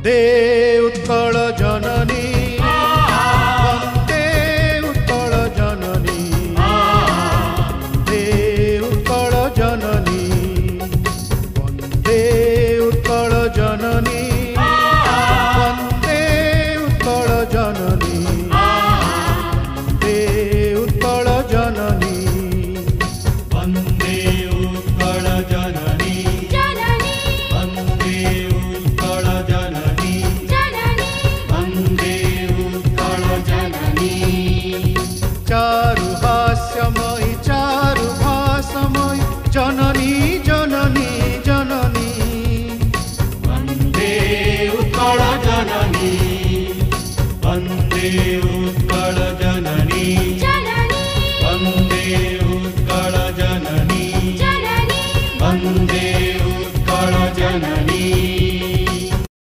वन्दे उत्कल जननी वन्दे उत्कल जननी वन्दे उत्कल जननी वन्दे उत्कल जननी वन्दे उत्कल जननी वन्दे उत्कल जननी वन्दे उत्कल जननी चारुहास्यमयी चारुभासमयी जननी जननी जननी वन्दे उत्कल जननी वन्दे